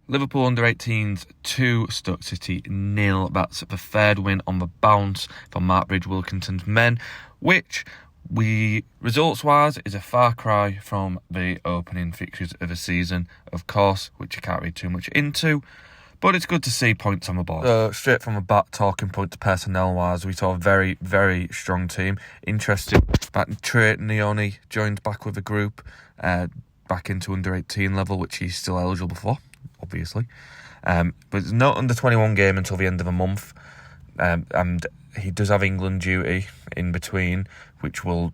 Liverpool under-18s 2, Stoke City 0. That's the third win on the bounce for Mark Bridge-Wilkinson's men, which, results-wise, is a far cry from the opening fixtures of the season, of course, which you can't read too much into. But it's good to see points on the board. So, straight from the bat, talking points personnel-wise, we saw a very, very strong team. Interesting that Trey Nyoni joined back with the group, back into under-18 level, which he's still eligible for, obviously. But there's no under-21 game until the end of the month. And he does have England duty in between, which will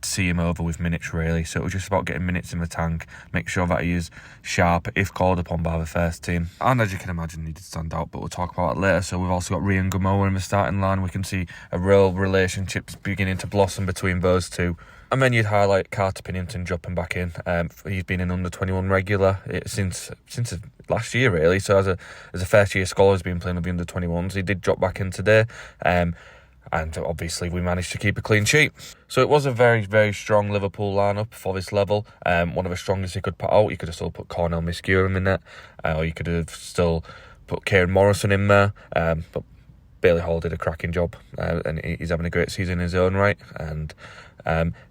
see him over with minutes, really. So it was just about getting minutes in the tank, make sure that he is sharp if called upon by the first team. And as you can imagine, he did stand out, but we'll talk about it later. So we've also got Rio Ngumoha in the starting line. We can see a real relationship beginning to blossom between those two. And then you'd highlight Carter Pinnington dropping back in. He's been an under-21 regular since last year, really. So as a first-year scholar, he's been playing with the under-21s. He did drop back in today. And obviously we managed to keep a clean sheet. So it was a very, very strong Liverpool lineup for this level. One of the strongest he could put out. You could have still put Cornel Miscurum in there, or you could have still put Kieran Morrison in there. But Bailey Hall did a cracking job, and he's having a great season in his own right. And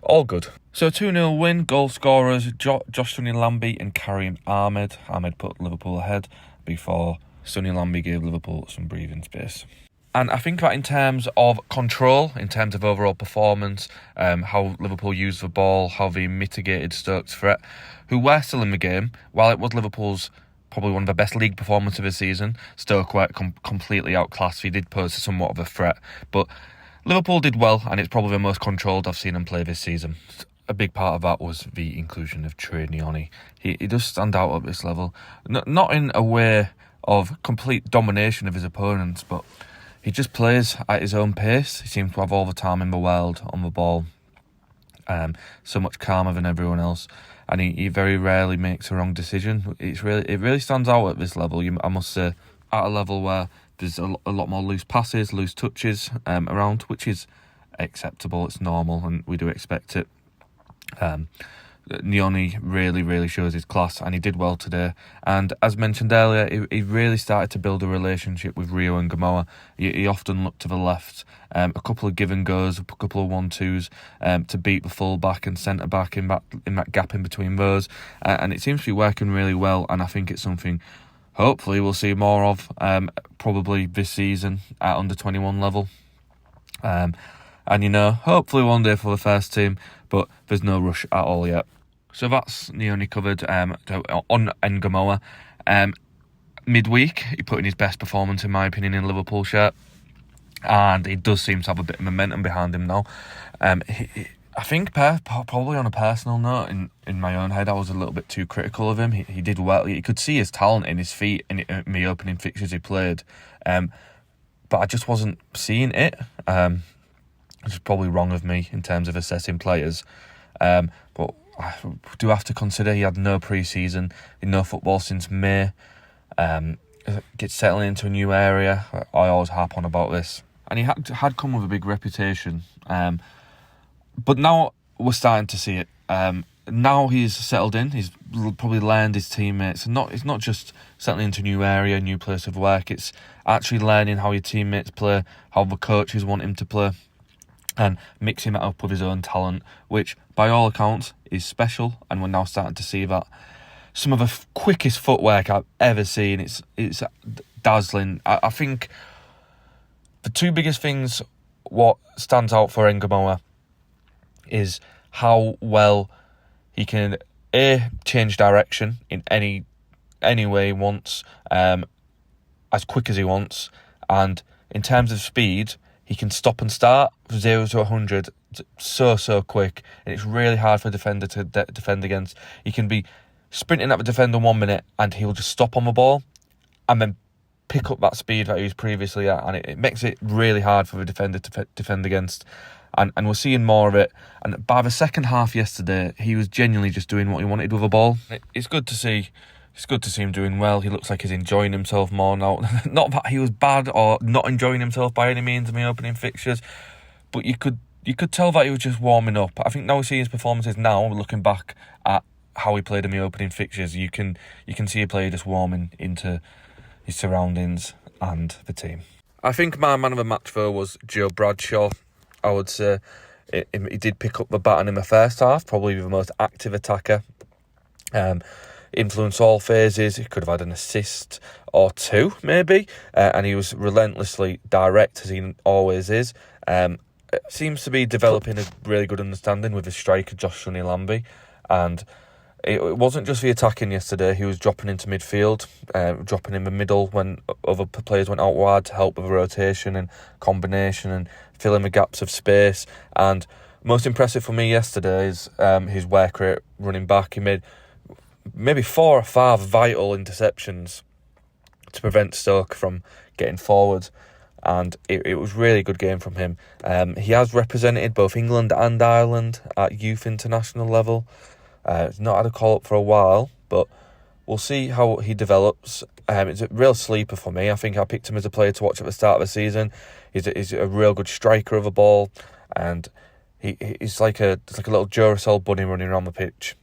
all good. So 2-0 win. Goal scorers Josh Sonny Lambie and Karim Ahmed. Ahmed put Liverpool ahead before Sonny Lambie gave Liverpool some breathing space. And I think that in terms of control, in terms of overall performance, how Liverpool used the ball, how they mitigated Stoke's threat, who were still in the game, while it was Liverpool's probably one of the best league performances of the season, Stoke were completely outclassed. He did pose somewhat of a threat, but Liverpool did well, and it's probably the most controlled I've seen him play this season. A big part of that was the inclusion of Trey Nyoni. He does stand out at this level, not in a way of complete domination of his opponents, but he just plays at his own pace. He seems to have all the time in the world on the ball. So much calmer than everyone else. And he very rarely makes a wrong decision. It really stands out at this level, I must say. At a level where there's a lot more loose passes, loose touches around, which is acceptable. It's normal, and we do expect it. Nyoni really, really shows his class, and he did well today. And as mentioned earlier, he really started to build a relationship with Rio Ngumoha. He often looked to the left, a couple of give and goes, a couple of 1-2s to beat the full back and centre back in that gap in between those. And it seems to be working really well, and I think it's something hopefully we'll see more of probably this season at under-21 level. And hopefully one day for the first team, but there's no rush at all yet. So that's Nyoni covered on Ngumoha. Midweek, he put in his best performance, in my opinion, in a Liverpool shirt, and he does seem to have a bit of momentum behind him now. I think probably on a personal note, in my own head, I was a little bit too critical of him. He did well. You could see his talent in his feet in the opening fixtures he played, but I just wasn't seeing it. Which is probably wrong of me in terms of assessing players. But I do have to consider he had no pre-season, no football since May. Gets settling into a new area. I always harp on about this. And he had come with a big reputation. But now we're starting to see it. Now he's settled in. He's probably learned his teammates. It's not just settling into a new area, new place of work. It's actually learning how your teammates play, how the coaches want him to play, and mixing that up with his own talent, which by all accounts is special. And we're now starting to see that some of the quickest footwork I've ever seen. It's dazzling. I think the two biggest things what stands out for Ngumoha is how well he can change direction in any way he wants, as quick as he wants, and in terms of speed, he can stop and start 0 to 100 so quick, and it's really hard for a defender to defend against. He can be sprinting at the defender 1 minute and he'll just stop on the ball and then pick up that speed that he was previously at, and it makes it really hard for the defender to defend against. And we're seeing more of it. And by the second half yesterday, he was genuinely just doing what he wanted with a ball. It's good to see. It's good to see him doing well. He looks like he's enjoying himself more now. Not that he was bad or not enjoying himself by any means in the opening fixtures, but you could tell that he was just warming up. I think now we see his performances now, looking back at how he played in the opening fixtures, you can see a player just warming into his surroundings and the team. I think my man of the match though was Joe Bradshaw. I would say he did pick up the baton in the first half, probably the most active attacker. Influenced all phases. He could have had an assist or two, maybe, and he was relentlessly direct, as he always is. Seems to be developing a really good understanding with his striker, Josh Lamby, and it wasn't just the attacking yesterday. He was dropping into midfield, dropping in the middle when other players went out wide to help with rotation and combination and filling the gaps of space. And most impressive for me yesterday is his work rate running back. He made maybe 4 or 5 vital interceptions to prevent Stoke from getting forward, and it was really a good game from him. He has represented both England and Ireland at youth international level. He's not had a call-up for a while, but we'll see how he develops. It's a real sleeper for me. I think I picked him as a player to watch at the start of the season. He's a real good striker of a ball, and he's like a little Duracell bunny running around the pitch.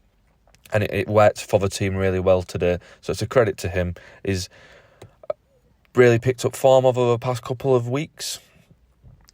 And it worked for the team really well today. So it's a credit to him. He's really picked up form over the past couple of weeks.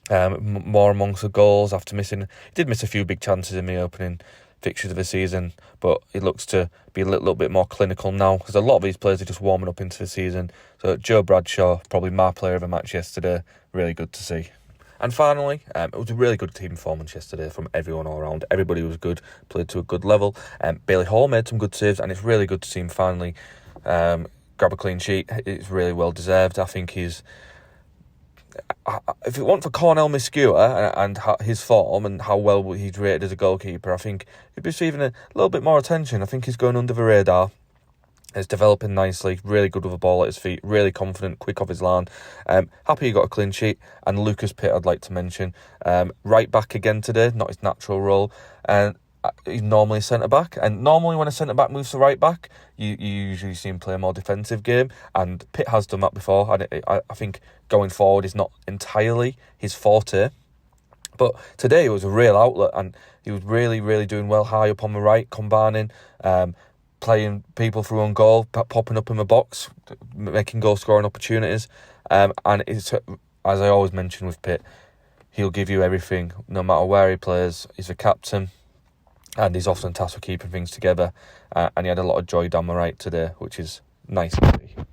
More amongst the goals after missing. He did miss a few big chances in the opening fixtures of the season, but he looks to be a little bit more clinical now, because a lot of these players are just warming up into the season. So Joe Bradshaw, probably my player of the match yesterday. Really good to see. And finally, it was a really good team performance yesterday from everyone all around. Everybody was good, played to a good level. Bailey Hall made some good saves, and it's really good to see him finally grab a clean sheet. It's really well deserved. I think he's... If it weren't for Cornell Miscua and his form and how well he's rated as a goalkeeper, I think he'd be receiving a little bit more attention. I think he's going under the radar. It's developing nicely, really good with the ball at his feet, really confident, quick off his line. Happy he got a clean sheet. And Lucas Pitt, I'd like to mention. Right back again today, not his natural role. And he's normally a centre-back. And normally when a centre-back moves to right back, you usually see him play a more defensive game. And Pitt has done that before. And I think going forward is not entirely his forte. But today it was a real outlet. And he was really, really doing well high up on the right, combining... playing people through on goal, popping up in the box, making goal-scoring opportunities. And it's, as I always mention with Pitt, he'll give you everything, no matter where he plays. He's a captain, and he's often tasked with keeping things together. And he had a lot of joy down the right today, which is nice to see.